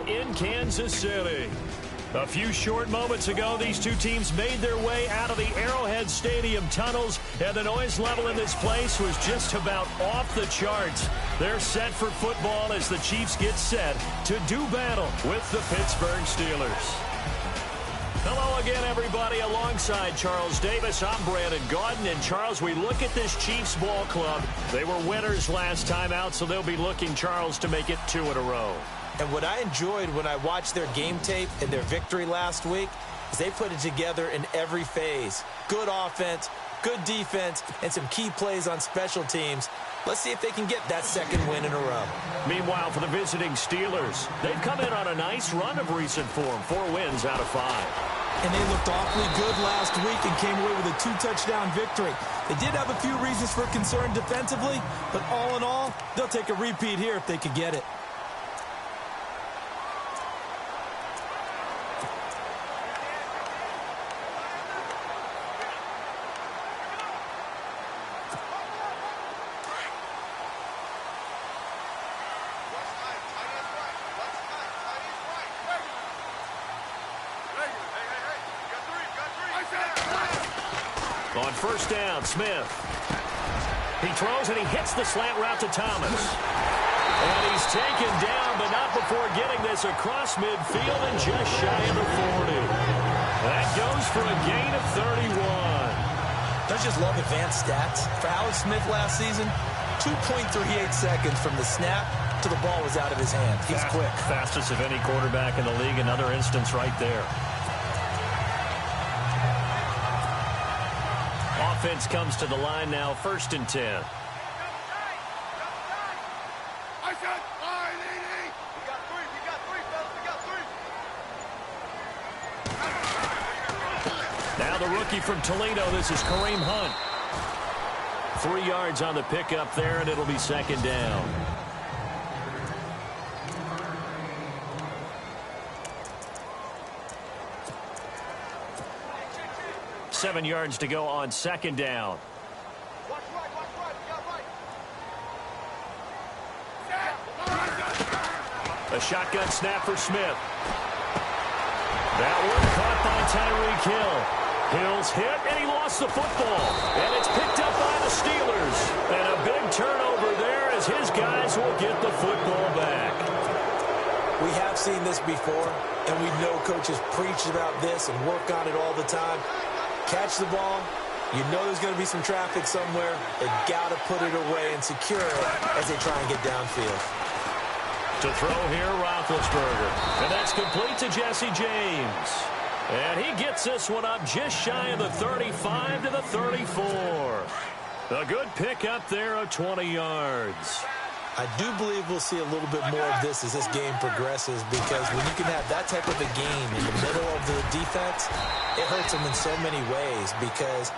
in Kansas City. A few short moments ago, these two teams made their way out of the Arrowhead Stadium tunnels, and the noise level in this place was just about off the charts. They're set for football as the Chiefs get set to do battle with the Pittsburgh Steelers. Hello again, everybody. Alongside Charles Davis, I'm Brandon Gaudin. And, Charles, we look at this Chiefs ball club. They were winners last time out, so they'll be looking, Charles, to make it 2 in a row. And what I enjoyed when I watched their game tape and their victory last week is they put it together in every phase. Good offense, good defense, and some key plays on special teams. Let's see if they can get that second win in a row. Meanwhile, for the visiting Steelers, they've come in on a nice run of recent form, 4 wins out of 5. And they looked awfully good last week and came away with a 2-touchdown victory. They did have a few reasons for concern defensively, but all in all, they'll take a repeat here if they could get it. On first down, Smith. He throws and he hits the slant route to Thomas. And he's taken down, but not before getting this across midfield and just shy of the 40. That goes for a gain of 31. Don't you just love advanced stats? For Alex Smith last season, 2.38 seconds from the snap to the ball was out of his hand. He's quick. Fastest of any quarterback in the league. Another instance right there. Offense comes to the line now, 1st and 10. Now the rookie from Toledo, this is Kareem Hunt. 3 yards on the pickup there, and it'll be 2nd down. Seven yards to go on 2nd down. A shotgun snap for Smith. That one caught by Tyreek Hill. Hill's hit, and he lost the football. And it's picked up by the Steelers. And a big turnover there as his guys will get the football back. We have seen this before, and we know coaches preach about this and work on it all the time. Catch the ball. You know there's going to be some traffic somewhere. They got to put it away and secure it as they try and get downfield. To throw here, Roethlisberger. And that's complete to Jesse James. And he gets this one up just shy of the 35 to the 34. A good pickup there of 20 yards. I do believe we'll see a little bit more of this as this game progresses, because when you can have that type of a game in the middle of the defense, it hurts them in so many ways, because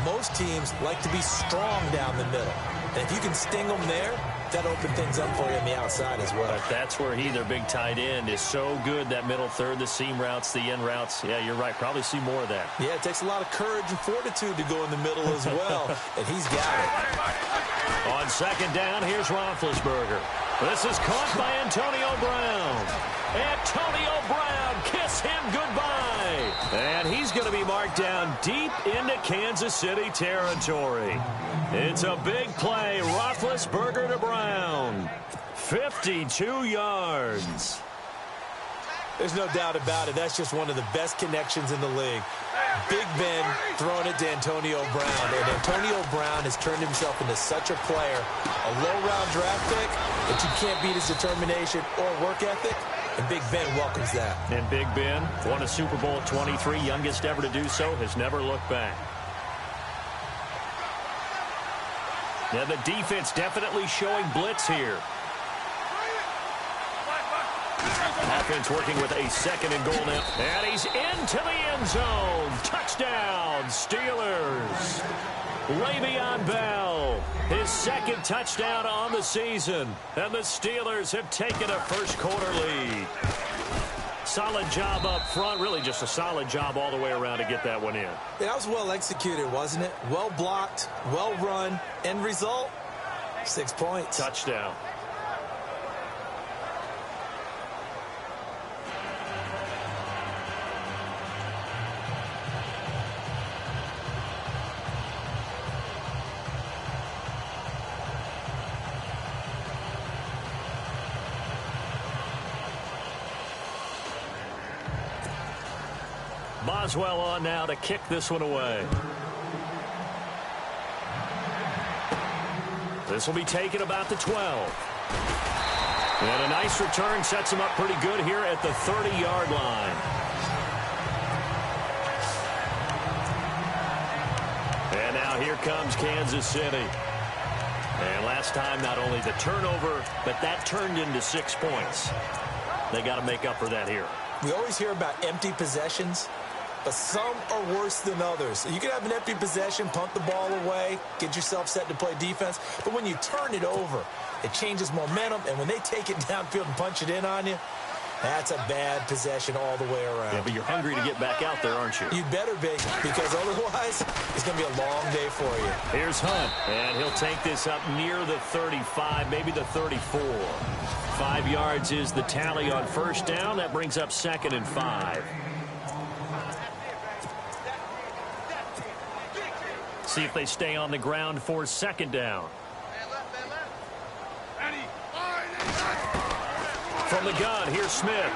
most teams like to be strong down the middle. And if you can sting them there, that opens things up for you on the outside as well. But that's where their big tight end, is so good, that middle third, the seam routes, the end routes. Yeah, you're right. Probably see more of that. Yeah, it takes a lot of courage and fortitude to go in the middle as well, and he's got it. On 2nd down, here's Roethlisberger. This is caught by Antonio Brown. Antonio Brown, kiss him goodbye. And he's going to be marked down deep into Kansas City territory. It's a big play. Roethlisberger to Brown. 52 yards. There's no doubt about it. That's just one of the best connections in the league. Big Ben throwing it to Antonio Brown. And Antonio Brown has turned himself into such a player. A low-round draft pick, but you can't beat his determination or work ethic. And Big Ben welcomes that. And Big Ben won a Super Bowl at 23, youngest ever to do so, has never looked back. Now the defense definitely showing blitz here. Offense working with a 2nd and goal now. And he's into the end zone. Touchdown, Steelers. Le'Veon Bell, his 2nd touchdown on the season. And the Steelers have taken a first-quarter lead. Solid job up front. Really just a solid job all the way around to get that one in. That was well executed, wasn't it? Well blocked, well run. End result, 6 points. Touchdown. Boswell on now to kick this one away. This will be taken about the 12. And a nice return sets him up pretty good here at the 30-yard line. And now here comes Kansas City. And last time, not only the turnover, but that turned into 6 points. They got to make up for that here. We always hear about empty possessions, but some are worse than others. You can have an empty possession, punt the ball away, get yourself set to play defense, but when you turn it over, it changes momentum, and when they take it downfield and punch it in on you, that's a bad possession all the way around. Yeah, but you're hungry to get back out there, aren't you? You better be, because otherwise, it's going to be a long day for you. Here's Hunt, and he'll take this up near the 35, maybe the 34. 5 yards is the tally on first down. That brings up 2nd and 5. See if they stay on the ground for 2nd down. From the gun, here's Smith.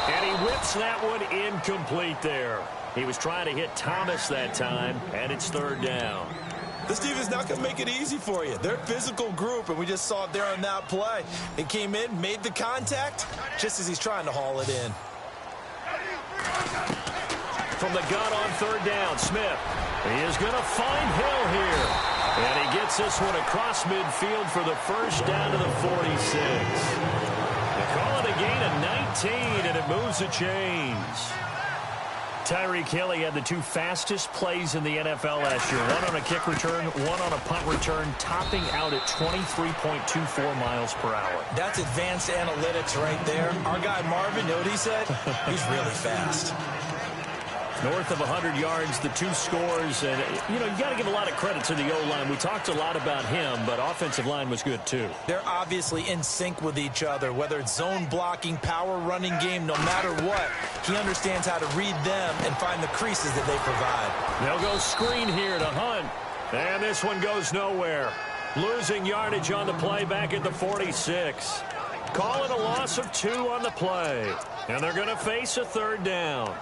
And he whips that one incomplete there. He was trying to hit Thomas that time, and it's 3rd down. This defense not going to make it easy for you. They're a physical group, and we just saw it there on that play. They came in, made the contact, just as he's trying to haul it in. From the gun on 3rd down, Smith. He is going to find Hill here. And he gets this one across midfield for the first down to the 46. They call it a gain of 19, and it moves the chains. Tyreek Hill had the 2 fastest plays in the NFL last year. One on a kick return, one on a punt return, topping out at 23.24 miles per hour. That's advanced analytics right there. Our guy Marvin, you know what he said? He's really fast. North of 100 yards, the 2 scores. And, you know, you got to give a lot of credit to the O-line. We talked a lot about him, but offensive line was good, too. They're obviously in sync with each other, whether it's zone blocking, power running game, no matter what. He understands how to read them and find the creases that they provide. They'll go screen here to Hunt. And this one goes nowhere. Losing yardage on the play back at the 46. Call it a loss of 2 on the play. And they're going to face a 3rd down.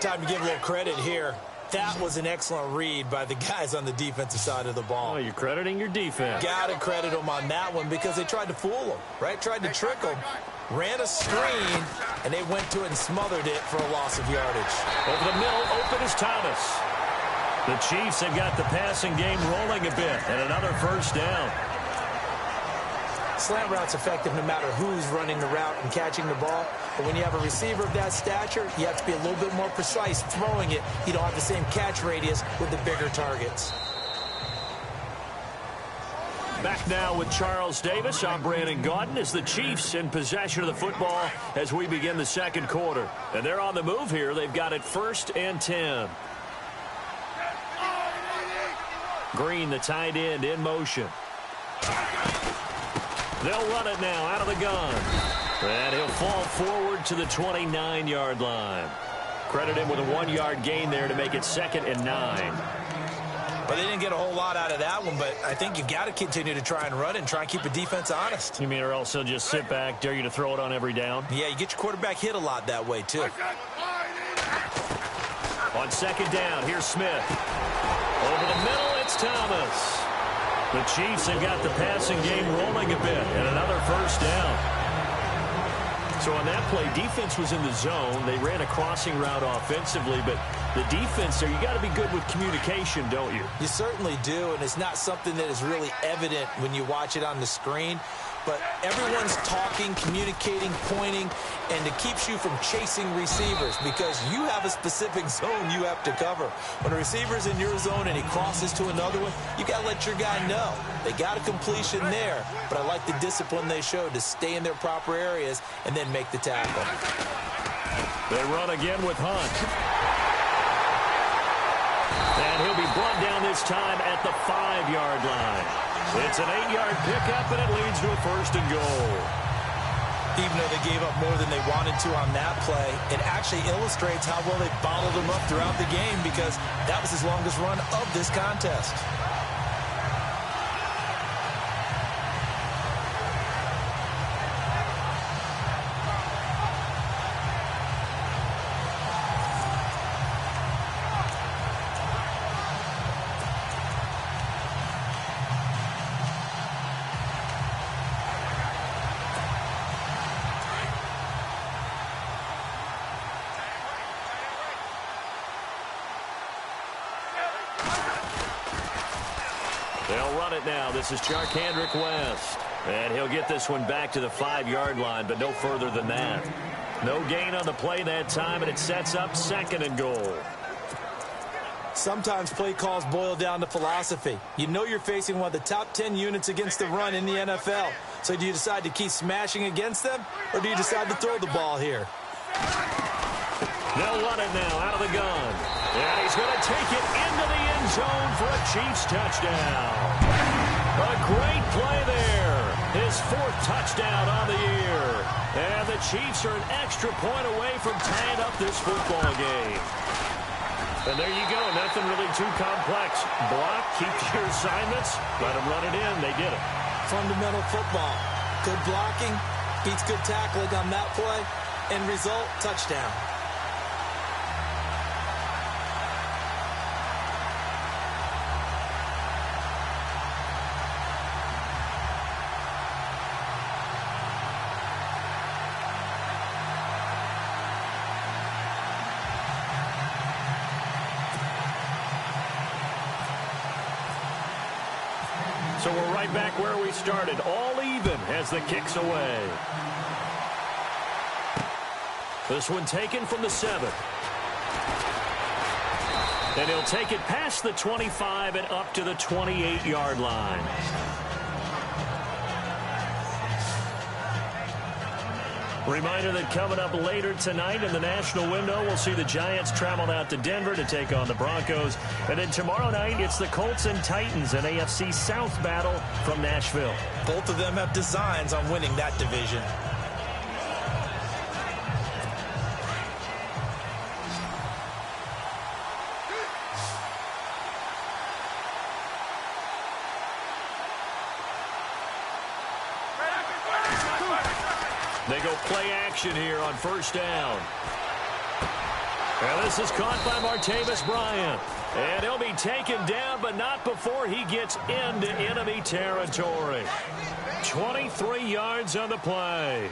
Time to give a little credit here. That was an excellent read by the guys on the defensive side of the ball. Oh, you're crediting your defense. Got to credit them on that one because they tried to fool them, right? Tried to trick them. Ran a screen, and they went to it and smothered it for a loss of yardage. Over the middle, open is Thomas. The Chiefs have got the passing game rolling a bit, and another first down. Slant route's effective no matter who's running the route and catching the ball. But when you have a receiver of that stature, you have to be a little bit more precise throwing it. You don't have the same catch radius with the bigger targets. Back now with Charles Davis. I'm Brandon Gaudin as the Chiefs in possession of the football as we begin the 2nd quarter. And they're on the move here. They've got it 1st and 10. Green, the tight end, in motion. They'll run it now out of the gun. And he'll fall forward to the 29-yard line. Credit him with a 1-yard gain there to make it 2nd and 9. Well, they didn't get a whole lot out of that one, but I think you've got to continue to try and run it and try and keep the defense honest. You mean or else he'll just sit back, dare you to throw it on every down? Yeah, you get your quarterback hit a lot that way, too. On 2nd down, here's Smith. Over the middle, it's Thomas. The Chiefs have got the passing game rolling a bit, and another first down. So on that play, defense was in the zone. They ran a crossing route offensively, but the defense there, you got to be good with communication, don't you? You certainly do, and it's not something that is really evident when you watch it on the screen. But everyone's talking, communicating, pointing, and it keeps you from chasing receivers because you have a specific zone you have to cover. When a receiver's in your zone and he crosses to another one, you got to let your guy know. They got a completion there, but I like the discipline they showed to stay in their proper areas and then make the tackle. They run again with Hunt. And he'll be brought down this time at the 5-yard line. It's an 8-yard pickup, and it leads to a 1st and goal. Even though they gave up more than they wanted to on that play, it actually illustrates how well they bottled them up throughout the game because that was his longest run of this contest. They'll run it now. This is Charkandrick West. And he'll get this one back to the 5-yard line, but no further than that. No gain on the play that time, and it sets up 2nd and goal. Sometimes play calls boil down to philosophy. You know you're facing one of the top 10 units against the run in the NFL. So do you decide to keep smashing against them, or do you decide to throw the ball here? They'll run it now out of the gun. And he's going to take it into the end zone for a Chiefs touchdown. A great play there. His 4th touchdown on the year. And the Chiefs are an extra point away from tying up this football game. And there you go. Nothing really too complex. Block, keep to your assignments, let them run it in. They did it. Fundamental football. Good blocking, beats good tackling on that play. End result, touchdown. So we're right back where we started, all even as the kick's away. This one taken from the 7. And he'll take it past the 25 and up to the 28-yard line. Reminder that coming up later tonight in the national window, we'll see the Giants travel out to Denver to take on the Broncos. And then tomorrow night, it's the Colts and Titans, an AFC South battle from Nashville. Both of them have designs on winning that division. They go play action here on 1st down. And this is caught by Martavis Bryant. And he'll be taken down, but not before he gets into enemy territory. 23 yards on the play.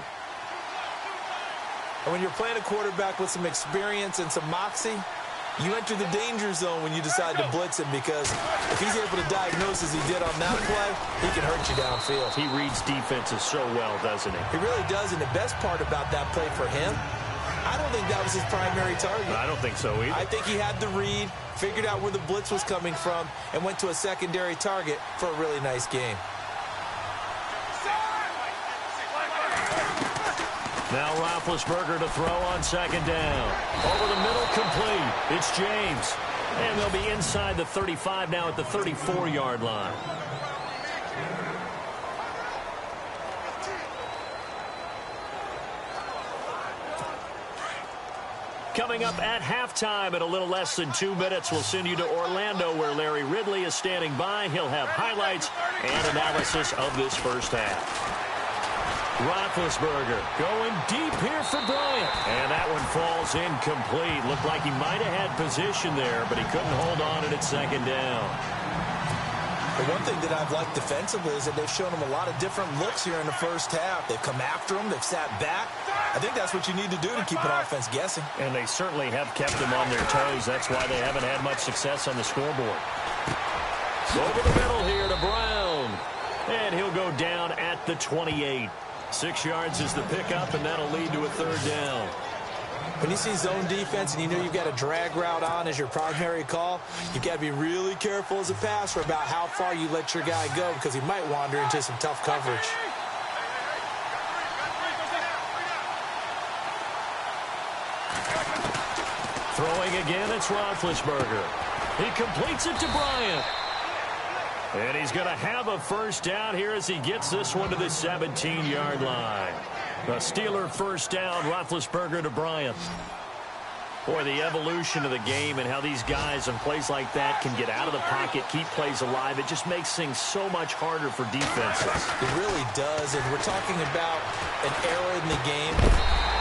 And when you're playing a quarterback with some experience and some moxie, you enter the danger zone when you decide to blitz him, because if he's able to diagnose as he did on that play, he can hurt you downfield. He reads defenses so well, doesn't he? He really does, and the best part about that play for him, I don't think that was his primary target. I don't think so either. I think he had the read, figured out where the blitz was coming from, and went to a secondary target for a really nice game. Now Roethlisberger to throw on 2nd down. Over the middle, complete. It's James. And they'll be inside the 35 now at the 34-yard line. Coming up at halftime in a little less than 2 minutes, we'll send you to Orlando where Larry Ridley is standing by. He'll have highlights and analysis of this first half. Roethlisberger going deep here for Bryant. And that one falls incomplete. Looked like he might have had position there, but he couldn't hold on it at 2nd down. The one thing that I've liked defensively is that they've shown him a lot of different looks here in the first half. They've come after him. They've sat back. I think that's what you need to do to keep an offense guessing. And they certainly have kept them on their toes. That's why they haven't had much success on the scoreboard. Over the middle here to Brown. And he'll go down at the 28. 6 yards is the pickup, and that'll lead to a 3rd down. When you see zone defense and you know you've got a drag route on as your primary call, you've got to be really careful as a passer about how far you let your guy go, because he might wander into some tough coverage. Throwing again, it's Roethlisberger. He completes it to Bryant. And he's going to have a 1st down here as he gets this one to the 17-yard line. A Steeler 1st down, Roethlisberger to Bryant. Boy, the evolution of the game and how these guys in plays like that can get out of the pocket, keep plays alive, it just makes things so much harder for defenses. It really does, and we're talking about an era in the game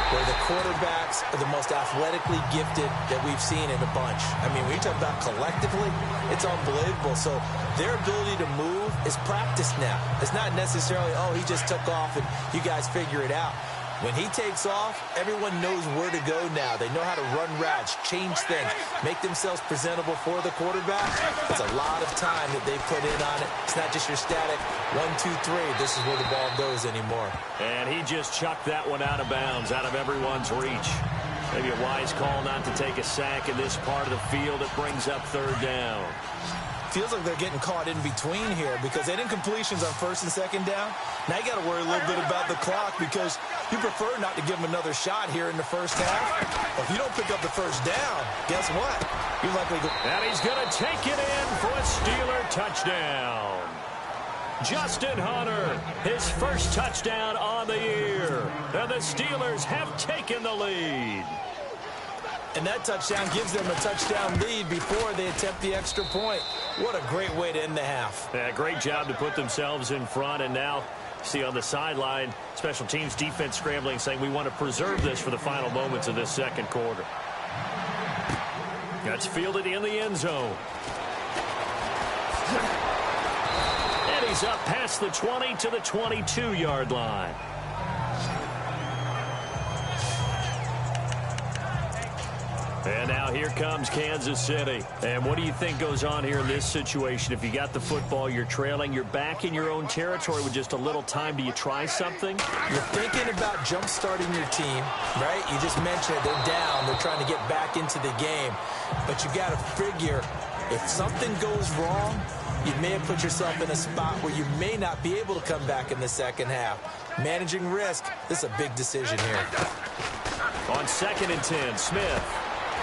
where the quarterbacks are the most athletically gifted that we've seen in a bunch. I mean, when you talk about collectively, it's unbelievable. So their ability to move is practiced now. It's not necessarily, oh, he just took off and you guys figure it out. When he takes off, everyone knows where to go now. They know how to run routes, change things, make themselves presentable for the quarterback. It's a lot of time that they put in on it. It's not just your static 1, 2, 3. This is where the ball goes anymore. And he just chucked that one out of bounds, out of everyone's reach. Maybe a wise call not to take a sack in this part of the field. It brings up third down. Feels like they're getting caught in between here because they didn't completions on first and second down. Now you got to worry a little bit about the clock because you prefer not to give them another shot here in the first half. If you don't pick up the first down, guess what? You're likely to... And he's going to take it in for a Steeler touchdown. Justin Hunter, his first touchdown on the year. And the Steelers have taken the lead. And that touchdown gives them a touchdown lead before they attempt the extra point. What a great way to end the half. Yeah, great job to put themselves in front. And now, see on the sideline, special teams defense scrambling, saying we want to preserve this for the final moments of this second quarter. That's fielded in the end zone. And he's up past the 20 to the 22-yard line. And now here comes Kansas City. And what do you think goes on here in this situation? If you got the football, you're trailing, you're back in your own territory with just a little time. Do you try something? You're thinking about jump-starting your team, right? You just mentioned it. They're down. They're trying to get back into the game. But you got to figure if something goes wrong, you may have put yourself in a spot where you may not be able to come back in the second half. Managing risk, this is a big decision here. On 2nd and 10, Smith.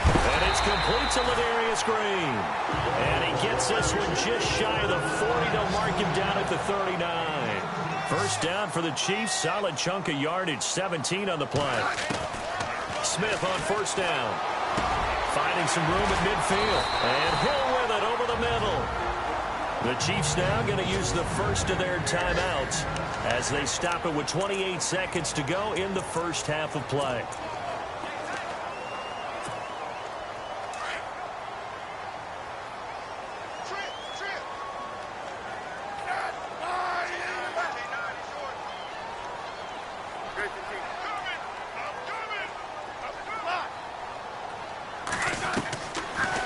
And it's complete to Ladarius Green. And he gets this one just shy of the 40. They'll mark him down at the 39. First down for the Chiefs. Solid chunk of yardage. 17 on the play. Smith on first down. Finding some room at midfield. And Hill with it over the middle. The Chiefs now going to use the first of their timeouts as they stop it with 28 seconds to go in the first half of play.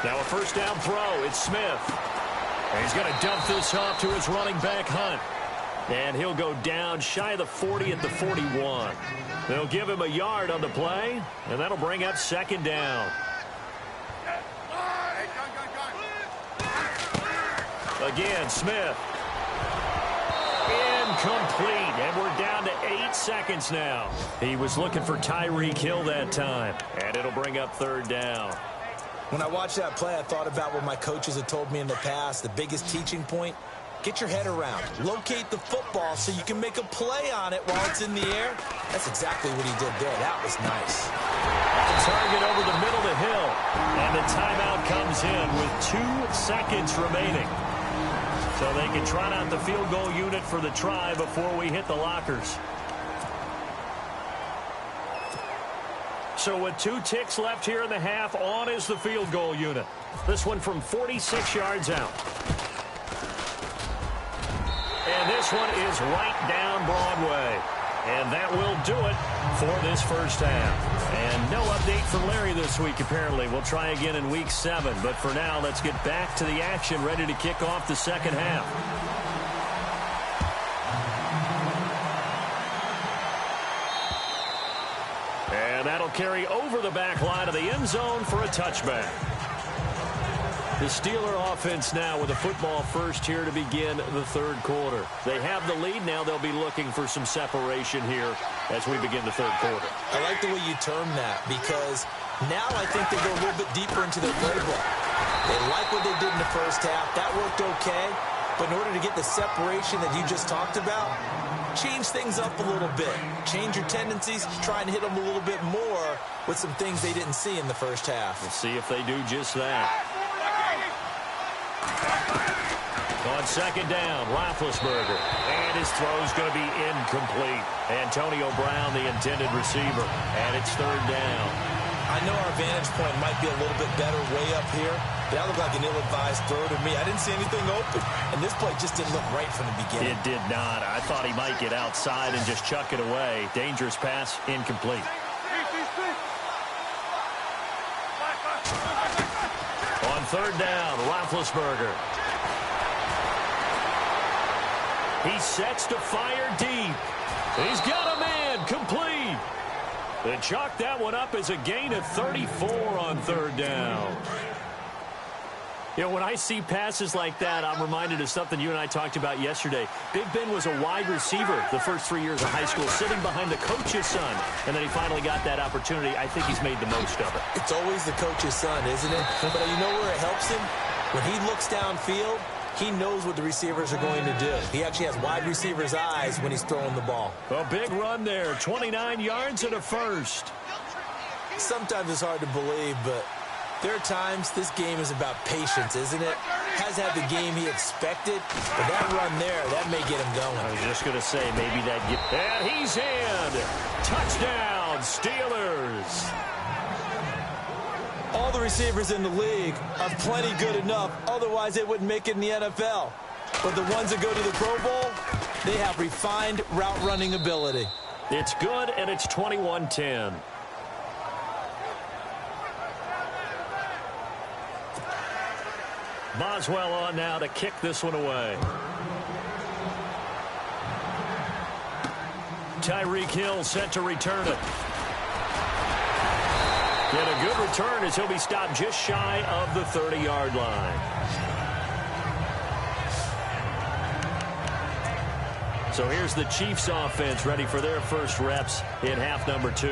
Now a first down throw. It's Smith. And he's going to dump this off to his running back, Hunt. And he'll go down shy of the 40 at the 41. They'll give him a yard on the play, and that'll bring up second down. Again, Smith. Incomplete, and we're down to 8 seconds now. He was looking for Tyreek Hill that time, and it'll bring up third down. When I watched that play, I thought about what my coaches had told me in the past. The biggest teaching point, get your head around. Locate the football so you can make a play on it while it's in the air. That's exactly what he did there. That was nice. Target over the middle to Hill. And the timeout comes in with 2 seconds remaining. So they can trot out the field goal unit for the try before we hit the lockers. So with 2 ticks left here in the half, on is the field goal unit. This one from 46 yards out. And this one is right down Broadway. And that will do it for this first half. And no update from Larry this week, apparently. We'll try again in week 7. But for now, let's get back to the action, ready to kick off the second half. And that'll carry over the back line of the end zone for a touchback. The Steeler offense now with a football first here to begin the third quarter. They have the lead. Now they'll be looking for some separation here as we begin the third quarter. I like the way you term that because now I think they go a little bit deeper into their playbook. They like what they did in the first half. That worked okay. But in order to get the separation that you just talked about, change things up a little bit. Change your tendencies. Try and hit them a little bit more with some things they didn't see in the first half. We'll see if they do just that. On second down, Roethlisberger. And his throw's going to be incomplete. Antonio Brown, the intended receiver. And it's third down. I know our vantage point might be a little bit better way up here, That looked like an ill-advised throw to me. I didn't see anything open, and this play just didn't look right from the beginning. It did not. I thought he might get outside and just chuck it away. Dangerous pass, incomplete. On third down, Roethlisberger. He sets to fire deep. He's got a man, complete. They chalk that one up as a gain of 34 on third down. You know, when I see passes like that, I'm reminded of something you and I talked about yesterday. Big Ben was a wide receiver the first 3 years of high school, sitting behind the coach's son, and then he finally got that opportunity. I think he's made the most of it. It's always the coach's son, isn't it? But you know where it helps him? When he looks downfield, he knows what the receivers are going to do. He actually has wide receivers' eyes when he's throwing the ball. A big run there, 29 yards and a first. Sometimes it's hard to believe, but there are times this game is about patience, isn't it? Hasn't had the game he expected, but that run there, that may get him going. I was just going to say, maybe that get... And he's in! Touchdown, Steelers! All the receivers in the league are plenty good enough, otherwise they wouldn't make it in the NFL. But the ones that go to the Pro Bowl, they have refined route running ability. It's good, and it's 21-10. Boswell on now to kick this one away. Tyreek Hill set to return it. Get a good return as he'll be stopped just shy of the 30-yard line. So here's the Chiefs offense ready for their first reps in half number 2.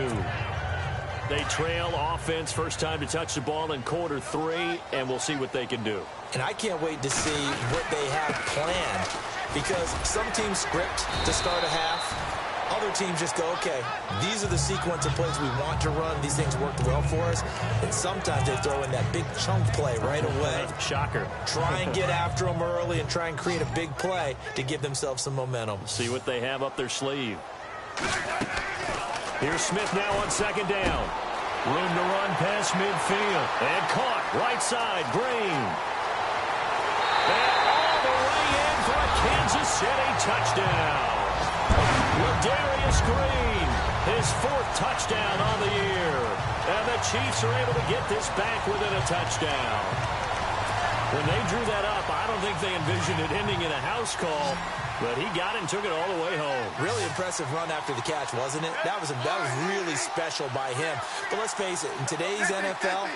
They trail offense, first time to touch the ball in quarter 3, and we'll see what they can do. And I can't wait to see what they have planned, because some teams script to start a half. Other teams just go, okay, these are the sequence of plays we want to run. These things worked well for us. And sometimes they throw in that big chunk play right away. Shocker. Try and get after them early and try and create a big play to give themselves some momentum. See what they have up their sleeve. Here's Smith now on second down. Room to run past midfield. And caught right side, Green. And all the way in for a Kansas City touchdown. Ladarius Green, his 4th touchdown on the year. And the Chiefs are able to get this back within a touchdown. When they drew that up, I don't think they envisioned it ending in a house call, but he got it and took it all the way home. Really impressive run after the catch, wasn't it? That was really special by him. But let's face it, in today's NFL,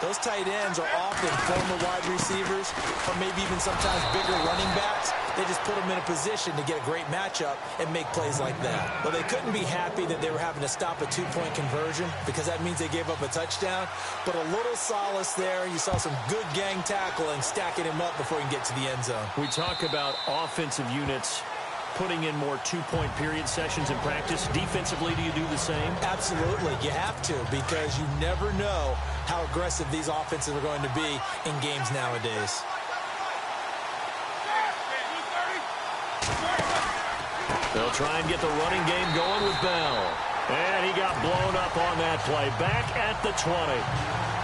those tight ends are often former wide receivers or maybe even sometimes bigger running backs. They just put them in a position to get a great matchup and make plays like that. Well, they couldn't be happy that they were having to stop a 2-point conversion because that means they gave up a touchdown. But a little solace there. You saw some good gang tackling, stacking him up before he can get to the end zone. We talk about offensive units putting in more 2-point period sessions in practice. Defensively, do you do the same? Absolutely. You have to, because you never know how aggressive these offenses are going to be in games nowadays. They'll try and get the running game going with Bell. And he got blown up on that play. Back at the 20.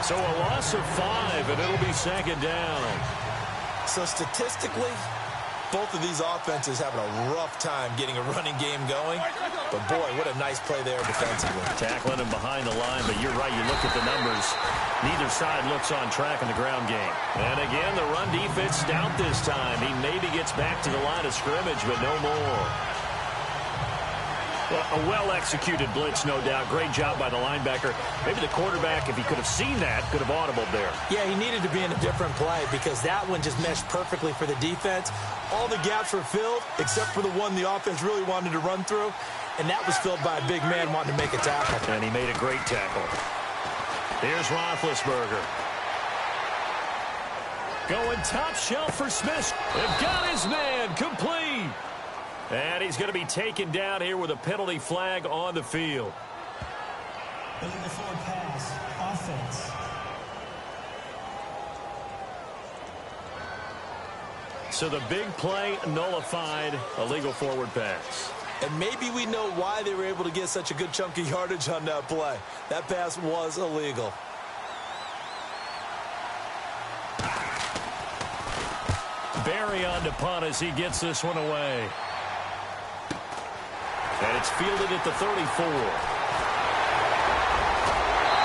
So a loss of 5, and it'll be second down. So statistically, both of these offenses having a rough time getting a running game going. But, boy, what a nice play there defensively. Tackling him behind the line, but you're right. You look at the numbers. Neither side looks on track in the ground game. And, again, the run defense stout this time. He maybe gets back to the line of scrimmage, but no more. Well, a well-executed blitz, no doubt. Great job by the linebacker. Maybe the quarterback, if he could have seen that, could have audibled there. Yeah, he needed to be in a different play because that one just meshed perfectly for the defense. All the gaps were filled except for the one the offense really wanted to run through, and that was filled by a big man wanting to make a tackle. And he made a great tackle. Here's Roethlisberger. Going top shelf for Smith. They've got his man complete. And he's going to be taken down here with a penalty flag on the field. Illegal forward pass, offense. So the big play nullified, a legal forward pass. And maybe we know why they were able to get such a good chunk of yardage on that play. That pass was illegal. Barry on to punt as he gets this one away. And it's fielded at the 34.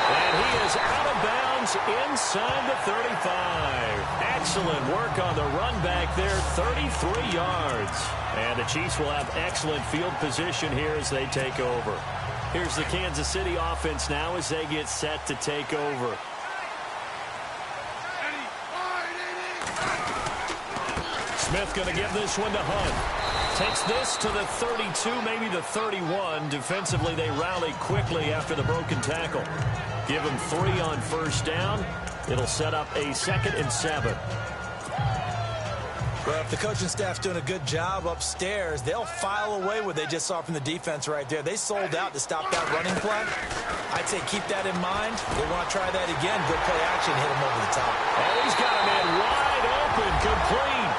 And he is out of bounds inside the 35. Excellent work on the run back there, 33 yards. And the Chiefs will have excellent field position here as they take over. Here's the Kansas City offense now as they get set to take over. Smith going to give this one to Hunt. Takes this to the 32, maybe the 31. Defensively, they rally quickly after the broken tackle. Give him 3 on first down. It'll set up a 2nd and 7. Well, if the coaching staff's doing a good job upstairs, they'll file away what they just saw from the defense right there. They sold out to stop that running play. I'd say keep that in mind. They want to try that again. Good play action, hit him over the top. Oh, he's got him in wide open, complete.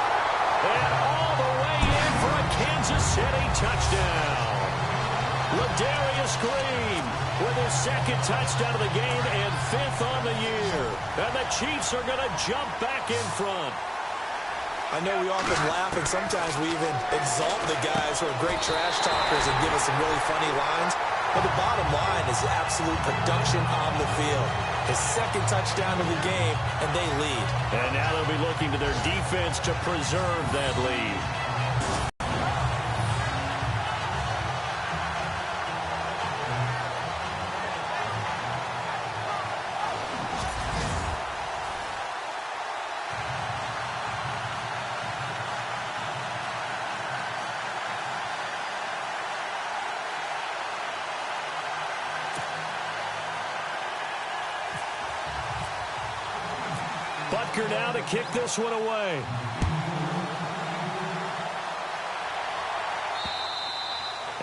And all the way in for a Kansas City touchdown. Ladarius Green with his 2nd touchdown of the game and 5th on the year. And the Chiefs are going to jump back in front. I know we often laugh, and sometimes we even exalt the guys who are great trash talkers and give us some really funny lines. But the bottom line is absolute production on the field. His 2nd touchdown of the game, and they lead. And now they'll be looking to their defense to preserve that lead. Butker now to kick this one away.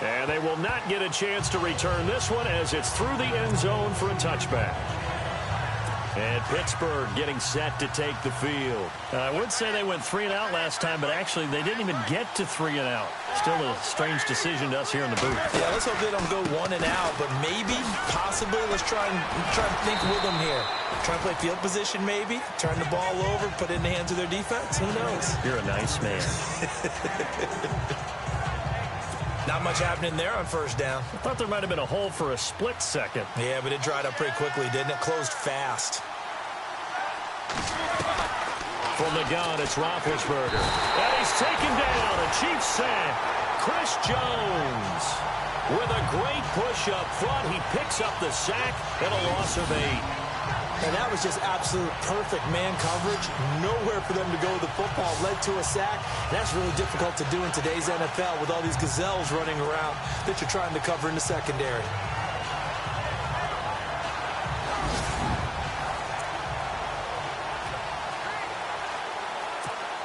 And they will not get a chance to return this one as it's through the end zone for a touchback. And Pittsburgh getting set to take the field. I would say they went 3 and out last time, but actually they didn't even get to 3 and out. Still a strange decision to us here in the booth. Yeah, let's hope they don't go 1 and out, but maybe, possibly, let's try and think with them here. Try and play field position maybe, turn the ball over, put it in the hands of their defense. Who knows? You're a nice man. Not much happening there on first down. I thought there might have been a hole for a split second. Yeah, but it dried up pretty quickly, didn't it? Closed fast. From the gun, it's Roethlisberger. And he's taken down. A Chiefs sack. Chris Jones with a great push up front. He picks up the sack and a loss of 8. And that was just absolute perfect man coverage. Nowhere for them to go with the football. Led to a sack. That's really difficult to do in today's NFL with all these gazelles running around that you're trying to cover in the secondary.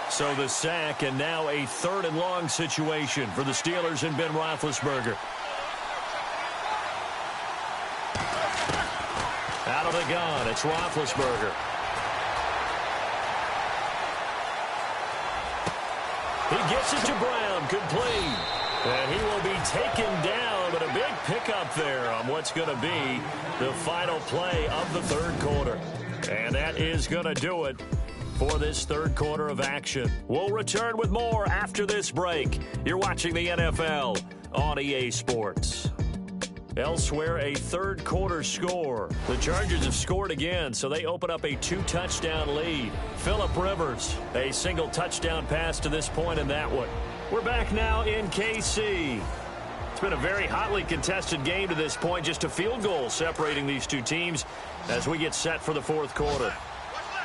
So the sack, and now a 3rd and long situation for the Steelers and Ben Roethlisberger. Out of the gun, it's Roethlisberger. He gets it to Brown, complete. And he will be taken down, but a big pickup there on what's going to be the final play of the 3rd quarter. And that is going to do it for this 3rd quarter of action. We'll return with more after this break. You're watching the NFL on EA Sports. Elsewhere, a 3rd quarter score. The Chargers have scored again, so they open up a 2-touchdown lead. Phillip Rivers, a single touchdown pass to this point in that one. We're back now in KC. It's been a very hotly contested game to this point. Just a field goal separating these two teams as we get set for the 4th quarter.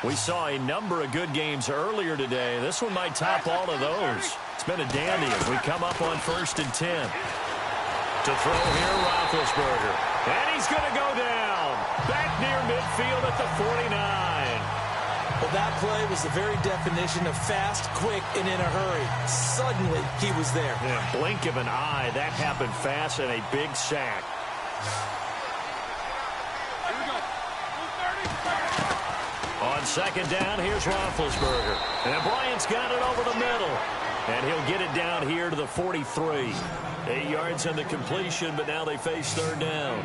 We saw a number of good games earlier today. This one might top all of those. It's been a dandy as we come up on 1st and 10. To throw here, Roethlisberger. And he's going to go down. Back near midfield at the 49. Well, that play was the very definition of fast, quick, and in a hurry. Suddenly, he was there. Yeah, blink of an eye. That happened fast and a big sack. On 2nd down, here's Roethlisberger. And Bryant's got it over the middle. And he'll get it down here to the 43. 8 yards on the completion, but now they face 3rd down.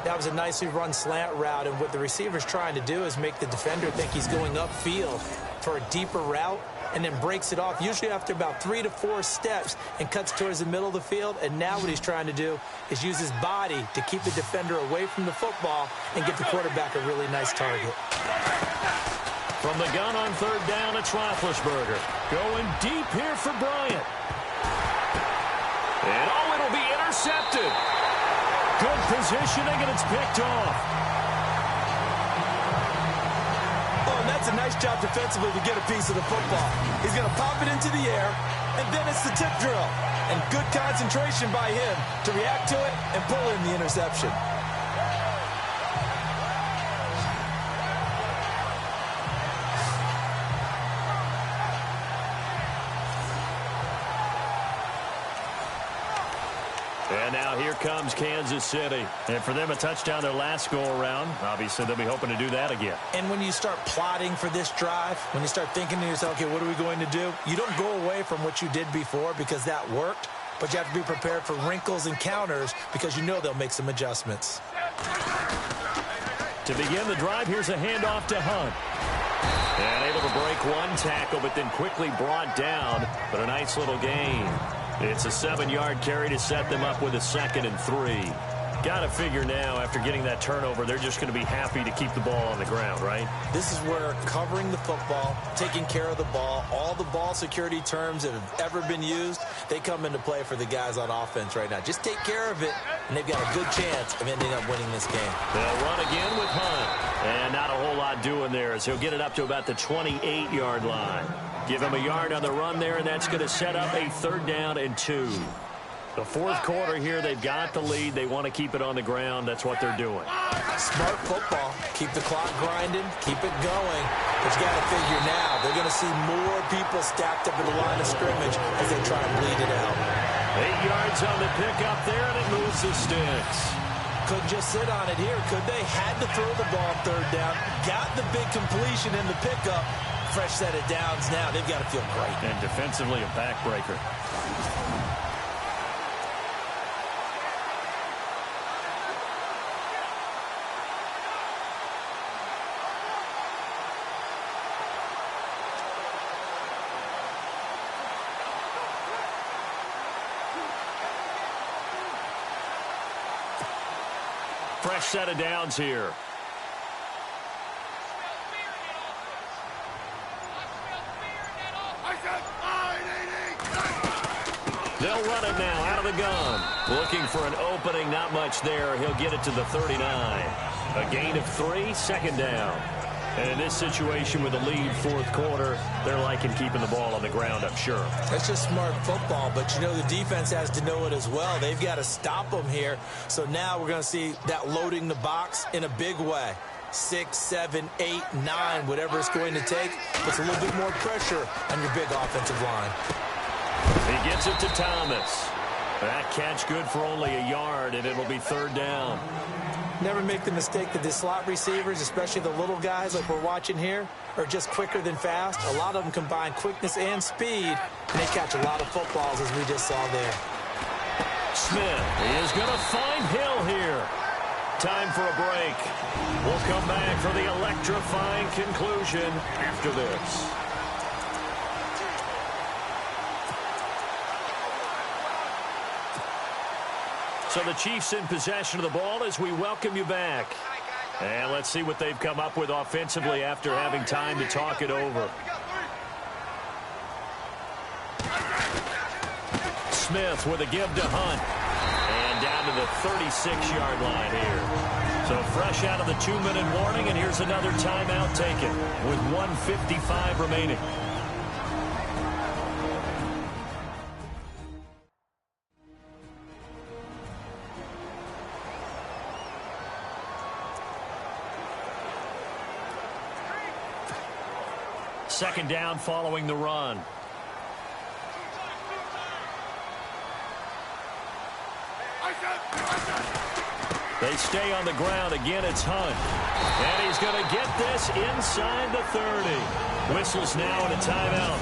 That was a nicely run slant route, and what the receiver's trying to do is make the defender think he's going upfield for a deeper route. and then breaks it off, usually after about 3 to 4 steps, and cuts towards the middle of the field. And now what he's trying to do is use his body to keep the defender away from the football and get the quarterback a really nice target. From the gun on third down, it's Roethlisberger. Going deep here for Bryant. And it'll be intercepted. Good positioning, and it's picked off. Oh, and that's a nice job defensively to get a piece of the football. He's going to pop it into the air, and then it's the tip drill. And good concentration by him to react to it and pull in the interception. And now here comes Kansas City. And for them, a touchdown their last go-around. Obviously, they'll be hoping to do that again. And when you start plotting for this drive, when you start thinking to yourself, okay, what are we going to do? You don't go away from what you did before because that worked, but you have to be prepared for wrinkles and counters because you know they'll make some adjustments. To begin the drive, here's a handoff to Hunt. And able to break one tackle, but then quickly brought down. But a nice little gain. It's a 7-yard carry to set them up with a 2nd and 3. Got to figure now, after getting that turnover, they're just going to be happy to keep the ball on the ground, right? This is where covering the football, taking care of the ball, all the ball security terms that have ever been used, they come into play for the guys on offense right now. Just take care of it, and they've got a good chance of ending up winning this game. They'll run again with Hunt. And not a whole lot doing there as he'll get it up to about the 28-yard line. Give him a yard on the run there, and that's going to set up a 3rd down and 2. The 4th quarter here, they've got the lead. They want to keep it on the ground. That's what they're doing. Smart football. Keep the clock grinding. Keep it going. But you got to figure now, they're going to see more people stacked up in the line of scrimmage as they try and bleed it out. 8 yards on the pickup there, and it moves the sticks. Couldn't just sit on it here, could they? Had to throw the ball 3rd down. Got the big completion in the pickup. Fresh set of downs now. They've got to feel great. And defensively, a backbreaker. Fresh set of downs here. They'll run it now out of the gun. Looking for an opening, not much there. He'll get it to the 39. A gain of 3, 2nd down. And in this situation with a lead 4th quarter, they're liking keeping the ball on the ground, I'm sure. That's just smart football, but you know the defense has to know it as well. They've got to stop them here. So now we're going to see that loading the box in a big way. 6, 7, 8, 9, whatever it's going to take, puts a little bit more pressure on your big offensive line. He gets it to Thomas. That catch good for only a yard, and it'll be 3rd down. Never make the mistake that the slot receivers, especially the little guys like we're watching here, are just quicker than fast. A lot of them combine quickness and speed, and they catch a lot of footballs, as we just saw there. Smith is going to find Hill here. Time for a break. We'll come back for the electrifying conclusion after this. So the Chiefs in possession of the ball as we welcome you back. And let's see what they've come up with offensively after having time to talk it over. Smith with a give to Hunt. And down to the 36-yard line here. So fresh out of the 2-minute warning, and here's another timeout taken with 1:55 remaining. Second down following the run. They stay on the ground. Again, it's Hunt. And he's going to get this inside the 30. Whistles now in a timeout.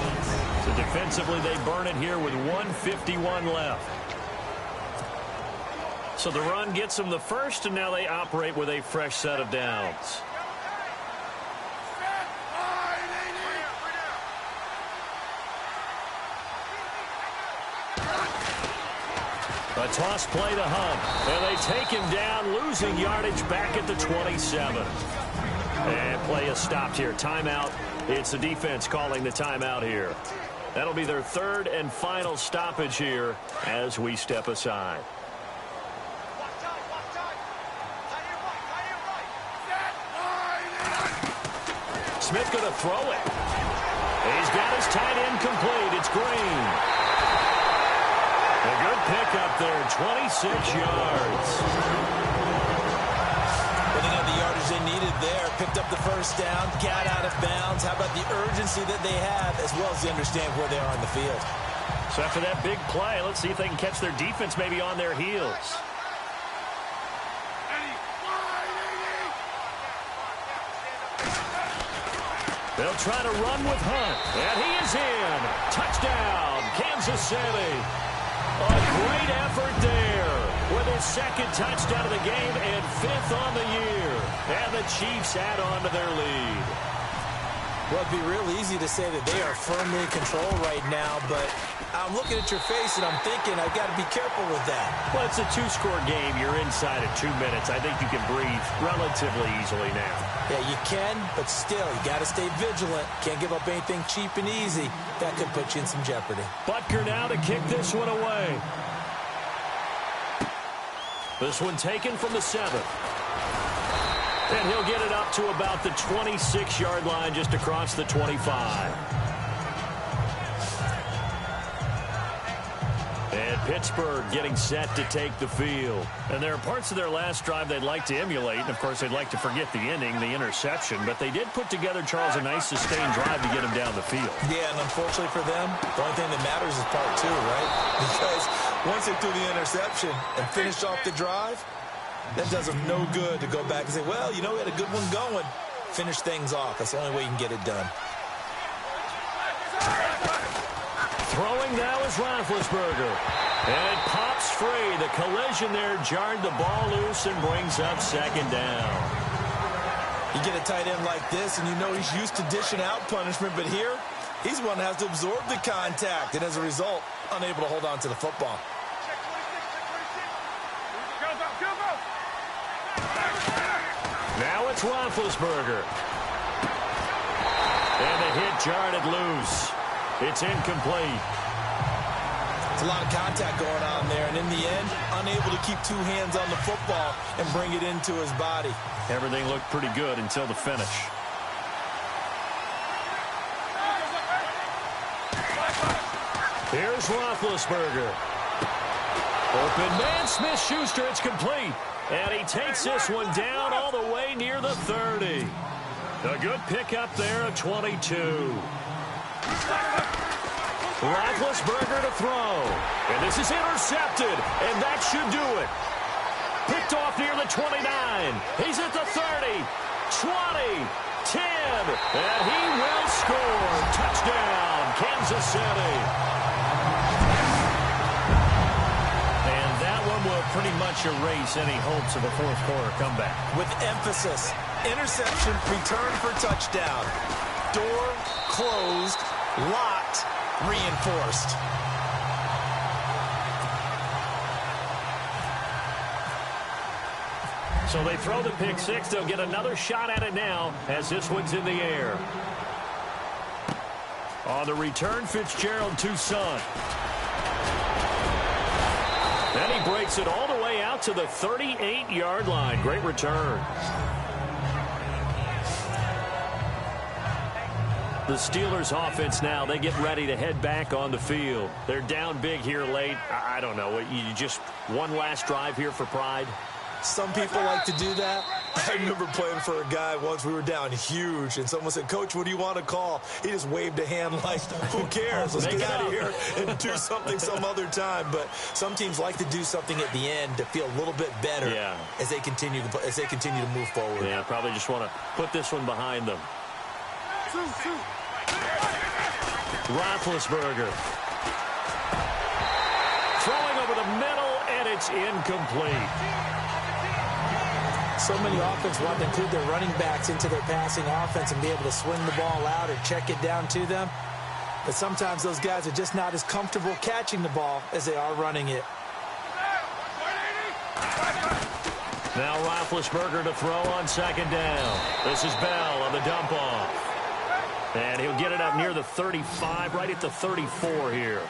So defensively, they burn it here with 1:51 left. So the run gets them the first, and now they operate with a fresh set of downs. A toss play to Hunt. And they take him down, losing yardage back at the 27. And play is stopped here. Timeout. It's the defense calling the timeout here. That'll be their third and final stoppage here as we step aside. Smith going to throw it. He's got his tight end complete. It's Green. A good pickup there, 26 yards. Well, they got the yardage they needed there. Picked up the first down, got out of bounds. How about the urgency that they have, as well as they understand where they are in the field. So after that big play, let's see if they can catch their defense maybe on their heels. They'll try to run with Hunt. And he is in. Touchdown, Kansas City. A great effort there with his second touchdown of the game and fifth on the year. And the Chiefs add on to their lead. Well, it'd be real easy to say that they are firmly in control right now, but I'm looking at your face and I'm thinking I've got to be careful with that. Well, it's a two-score game. You're inside of 2 minutes. I think you can breathe relatively easily now. Yeah, you can, but still, you got to stay vigilant. Can't give up anything cheap and easy. That could put you in some jeopardy. Butker now to kick this one away. This one taken from the 7th. And he'll get it up to about the 26-yard line, just across the 25. And Pittsburgh getting set to take the field. And there are parts of their last drive they'd like to emulate. And, of course, they'd like to forget the ending, the interception. But they did put together, Charles, a nice sustained drive to get him down the field. Yeah, and unfortunately for them, the only thing that matters is part 2, right? Because once they threw the interception and finished off the drive, that does them no good to go back and say, well, you know, we had a good one going. Finish things off. That's the only way you can get it done. Throwing now is Roethlisberger. And it pops free. The collision there jarred the ball loose and brings up second down. You get a tight end like this, and you know he's used to dishing out punishment, but here, he's one that has to absorb the contact, and as a result, unable to hold on to the football. Now it's Roethlisberger. And the hit jarred it loose. It's incomplete. It's a lot of contact going on there, and in the end, unable to keep 2 hands on the football and bring it into his body. Everything looked pretty good until the finish. Here's Roethlisberger. Open man, Smith-Schuster, it's complete. And he takes this one down all the way near the 30. A good pickup there at 22. Roethlisberger to throw. And this is intercepted. And that should do it. Picked off near the 29. He's at the 30. 20. 10. And he will score. Touchdown, Kansas City. And that one will pretty much erase any hopes of a fourth quarter comeback. With emphasis. Interception, return for touchdown. Door closed, locked, reinforced. So they throw the pick six. They'll get another shot at it now as this one's in the air. On the return, Fitzgerald to Son. Then he breaks it all the way out to the 38-yard line. Great return. The Steelers offense now, they get ready to head back on the field. They're down big here late. I don't know. You just one last drive here for pride? Some people like to do that. I remember playing for a guy once. We were down huge, and someone said, Coach, what do you want to call? He just waved a hand like, who cares? Let's get out of here and do something some other time. But some teams like to do something at the end to feel a little bit better as they continue to move forward. Yeah, probably just want to put this one behind them. Roethlisberger. Throwing over the middle, and it's incomplete. So many offenses want to include their running backs into their passing offense and be able to swing the ball out or check it down to them. But sometimes those guys are just not as comfortable catching the ball as they are running it. Now Roethlisberger to throw on second down. This is Bell on the dump off. And he'll get it up near the 35, right at the 34 here.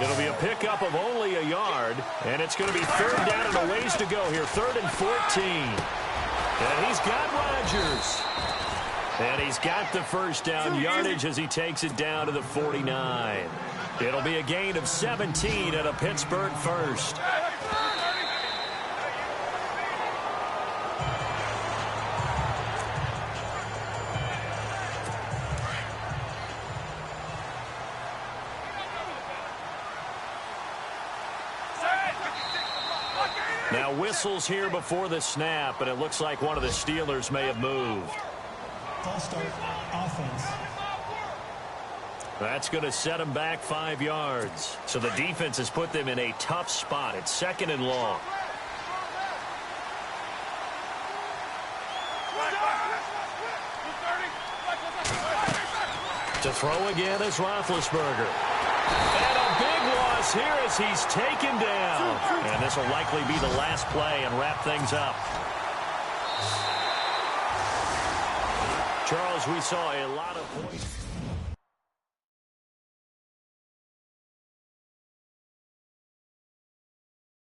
It'll be a pickup of only a yard, and it's going to be third down and a ways to go here. 3rd and 14. And he's got Rodgers. And he's got the first down yardage as he takes it down to the 49. It'll be a gain of 17 and a Pittsburgh first. Now whistles here before the snap, and it looks like one of the Steelers may have moved. False start, offense. That's going to set them back 5 yards. So the defense has put them in a tough spot. It's 2nd and long. To throw again is Roethlisberger. And a big loss here as he's taken down. And this will likely be the last play and wrap things up. Charles, we saw a lot of points.